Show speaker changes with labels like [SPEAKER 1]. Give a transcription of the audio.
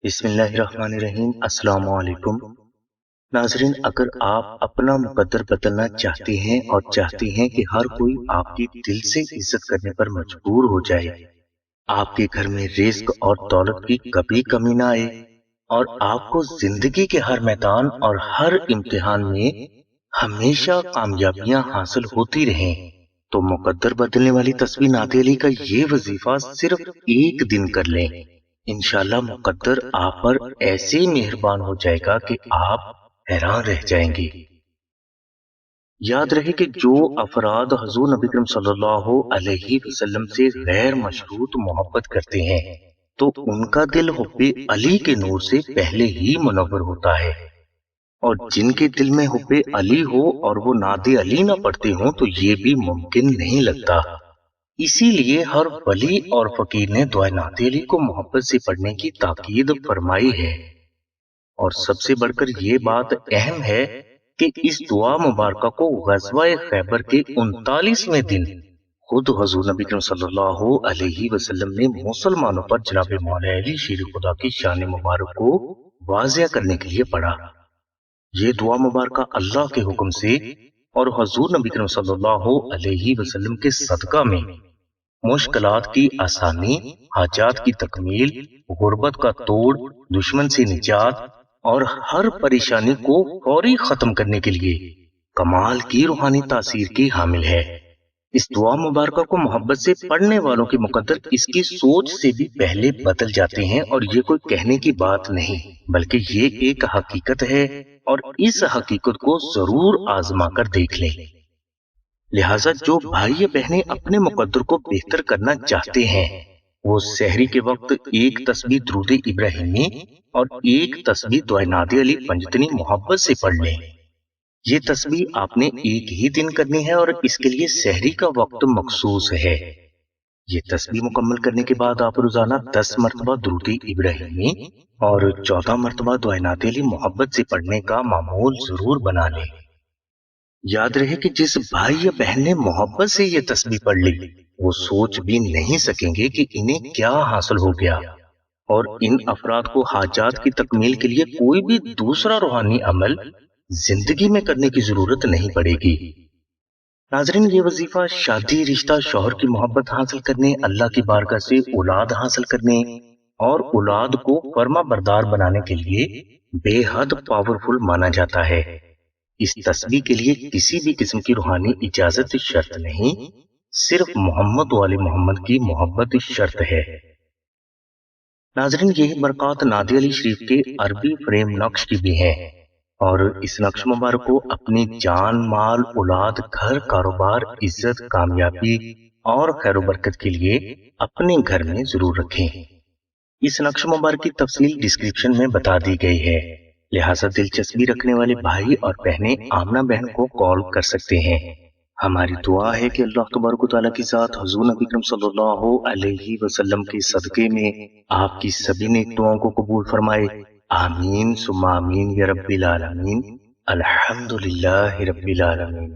[SPEAKER 1] बिस्मिल्लाहिर्रहमानिर्रहीम। अस्सलाम वालेकुम नाजरीन, अगर आप अपना मुकद्दर बदलना चाहते हैं और चाहते हैं कि हर कोई आपकी दिल से इज्जत करने पर मजबूर हो जाए, आपके घर में रिस्क और दौलत की कभी कमी ना आए और आपको जिंदगी के हर मैदान और हर इम्तिहान में हमेशा कामयाबियां हासिल होती रहें, तो मुकद्दर बदलने वाली तस्वीर नाते अली का ये वजीफा सिर्फ एक दिन कर लें। इंशाल्लाह मुकद्दर आप पर ऐसे मेहरबान हो जाएगा कि आप हैरान रह जाएंगे। याद रहे कि जो अफराद हुजूर नबी करीम सल्लल्लाहु अलैहि वसल्लम से गैर मशरूत मोहब्बत करते हैं, तो उनका दिल हुब्बे अली के नूर से पहले ही मुनव्वर होता है, और जिनके दिल में हुब्बे अली हो और वो नादे अली ना पढ़ते हों तो ये भी मुमकिन नहीं लगता। इसीलिए हर वली और फकीर ने दुआ नाते अली को मोहब्बत से पढ़ने की ताकीद फरमाई है। और सबसे बढ़कर ये बात अहम है कि इस दुआ मुबारका को गज़वा खैबर के 39वें दिन खुद हुजूर नबी करीम सल्लल्लाहु अलैहि वसल्लम ने मुसलमानों पर जनाब मौला अली शेर खुदा की शान मुबारक को वाज़िया करने के लिए पढ़ा। ये दुआ मुबारका अल्लाह के हुक्म से और हुजूर नबी करीम सल्लल्लाहु अलैहि वसल्लम के सदका में मुश्किलात की आसानी, हाजात की तकमील, गुर्बत का तोड़, दुश्मन से निजात और हर परेशानी को फौरी खत्म करने के लिए कमाल की रूहानी तासीर की हामिल है। इस दुआ मुबारका को मोहब्बत से पढ़ने वालों के मुकद्दर इसकी सोच से भी पहले बदल जाते हैं, और ये कोई कहने की बात नहीं बल्कि ये एक हकीकत है, और इस हकीकत को जरूर आजमा कर देख लें। लिहाजा जो भाई या बहनें अपने मुकद्दर को बेहतर करना चाहते हैं, वो सहरी के वक्त एक तस्बीह दुरूद इब्राहिमी और एक तस्बीह दुआ नादे अली पंजतनी मोहब्बत से पढ़ लें। ये तस्बीह आपने एक ही दिन करनी है और इसके लिए सहरी का वक्त मखसूस है। ये तस्बीह मुकम्मल करने के बाद आप रोजाना 10 मरतबा दुरूद इब्राहिमी और 14 मरतबा दुआ नादे अली मोहब्बत से पढ़ने का मामूल जरूर बना लें। याद रहे कि जिस भाई या बहन ने मोहब्बत से ये तस्बीह पढ़ ली, वो सोच भी नहीं सकेंगे कि इन्हें क्या हासिल हो गया, और इन अफराद को हाजात की तकमील के लिए कोई भी दूसरा रूहानी अमल जिंदगी में करने की जरूरत नहीं पड़ेगी। नाजरीन, ये वजीफा शादी, रिश्ता, शौहर की मोहब्बत हासिल करने, अल्लाह की बारगाह से औलाद हासिल करने और औलाद को फर्मा बरदार बनाने के लिए बेहद पावरफुल माना जाता है। इस तस्बीह के लिए किसी भी किस्म की रूहानी इजाजत शर्त नहीं, सिर्फ मोहम्मद वाले मोहम्मद की मोहब्बत शर्त है। नाजरीन, यही बरकत नादे अली शरीफ के अरबी फ्रेम नक्श की भी है, और इस नक्श मुबारक को अपनी जान, माल, औलाद, घर, कारोबार, इज्जत, कामयाबी और खैर बरकत के लिए अपने घर में जरूर रखें। इस नक्श मुबारक की तफसील डिस्क्रिप्शन में बता दी गई है, लिहाजा दिलचस्पी रखने वाले भाई और बहनें आमना बहन को कॉल कर सकते हैं। हमारी दुआ है कि अल्लाह तबारक व तआला की ज़ात हुजूर नबी करीम सल्लल्लाहु अलैहि वसल्लम के सदके में आपकी सभी नेक दुआओं को कबूल फरमाए। आमीन सुम्मा आमीन या रब्बिल आलमीन। अल्हम्दुलिल्लाहि रब्बिल आलमीन।